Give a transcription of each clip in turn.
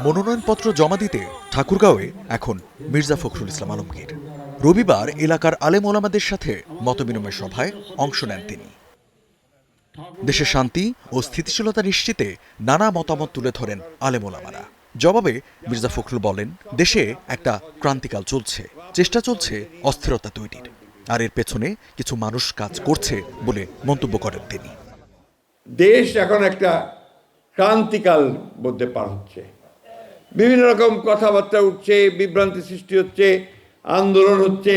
মনোনয়নপত্র জমা দিতে ঠাকুরগাঁওয়ে এখন মির্জা ফখরুল ইসলাম আলমগীর। রবিবার এলাকার আলেম ওলামাদের সাথে মতবিনিময় সভায় অংশ নেন তিনি। দেশের শান্তি ও স্থিতিশীলতা নিশ্চিতে নানা মতামত তুলে ধরেন আলেম ওলামারা। জবাবে মির্জা ফখরুল বলেন, দেশে একটা ক্রান্তিকাল চলছে, চেষ্টা চলছে অস্থিরতা তৈরির, আর এর পেছনে কিছু মানুষ কাজ করছে বলে মন্তব্য করেন তিনি। দেশ এখন একটা ক্রান্তিকাল মধ্যে পার হচ্ছে, বিভিন্ন রকম কথাবার্তা উঠছে, বিভ্রান্তি সৃষ্টি হচ্ছে, আন্দোলন হচ্ছে।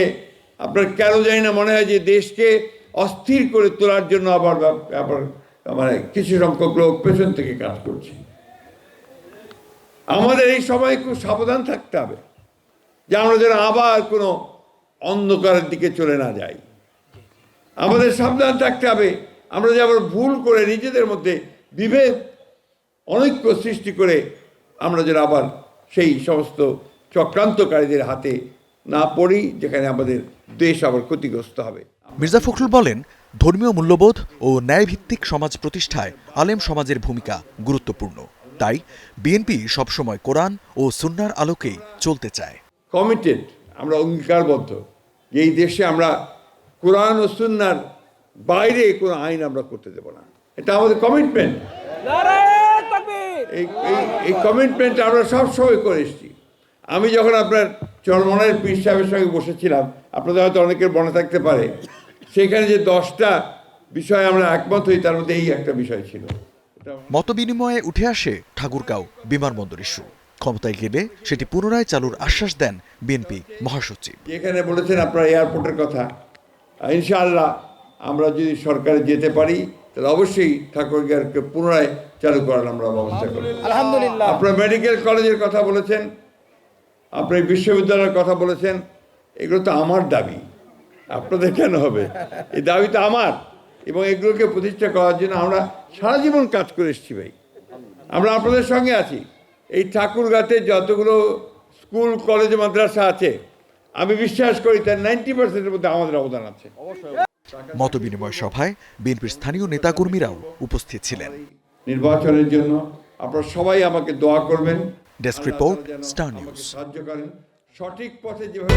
আপনার কেন জানি না মনে হয় যে দেশকে অস্থির করে তোলার জন্য আবার মানে কিছু সংখ্যক লোক পেছন থেকে কাজ করছে। আমাদের এই সময় খুব সাবধান থাকতে হবে যে আমরা যেন আবার কোনো অন্ধকারের দিকে চলে না যাই। আমাদের সাবধান থাকতে হবে আমরা যে আবার ভুল করে নিজেদের মধ্যে বিভেদ অনৈক্য সৃষ্টি করে আমরা যেন আবার সেই সমস্ত চক্রান্তকারীদের হাতে না পড়ি, যেখানে আমাদের দেশ আবার ক্ষতিগ্রস্ত হবে। মির্জা ফখরুল বলেন, ধর্মীয় মূল্যবোধ ও ন্যায়ভিত্তিক সমাজ প্রতিষ্ঠায় আলেম সমাজের ভূমিকা গুরুত্বপূর্ণ। তাই বিএনপি সবসময় কোরআন ও সুন্নাহর আলোকেই চলতে চায়। কমিটেড, আমরা অঙ্গীকারবদ্ধ যে এই দেশে আমরা কোরআন ও সুন্নাহর বাইরে কোনো আইন আমরা করতে দেব না। এটা আমাদের কমিটমেন্ট। এই কমিটমেন্ট আমরা সবসময় করে এসেছি। আমি যখন আপনার চরমনায়ের পীর সাহেবের সঙ্গে বসেছিলাম, আপনাদের হয়তো অনেকের মনে থাকতে পারে, সেখানে যে 10টা বিষয় আমরা একমত হই, তার মধ্যে এই একটা বিষয় ছিল। মতবিনিময়ে উঠে আসে ঠাকুরগাঁও বিমানবন্দর ইস্যু। ক্ষমতায় গেলে সেটি পুনরায় চালুর আশ্বাস দেন বিএনপি মহাসচিব। এখানে বলেছেন আপনার এয়ারপোর্টের কথা, ইনশাআল্লাহ আমরা যদি সরকারে যেতে পারি তাহলে অবশ্যই ঠাকুরগাঁওকে পুনরায় চালু করার আমরা ব্যবস্থা করব। আলহামদুলিল্লাহ। আপনার মেডিকেল কলেজের কথা বলেছেন, আপনি বিশ্ববিদ্যালয়ের কথা বলেছেন, এগুলো তো আমার দাবি, আপনাদের কেন হবে? এই দাবি তো আমার, এবং এগুলোকে প্রতিষ্ঠা করার জন্য আমরা সারা জীবন কাজ করে এসেছি ভাই। আমরা আপনাদের সঙ্গে আছি। এই ঠাকুরগাঁতে যতগুলো স্কুল কলেজ মাদ্রাসা আছে, আমি বিশ্বাস করি তার 90%-এর মধ্যে আমাদের অবদান আছে। মতবিনিময় সভায় বিএনপির স্থানীয় নেতাকর্মীরাও উপস্থিত ছিলেন। নির্বাচনের জন্য আপনারা সবাই আমাকে দোয়া করবেন। Desk report, star news. সাহায্য করেন সঠিক পথে যেভাবে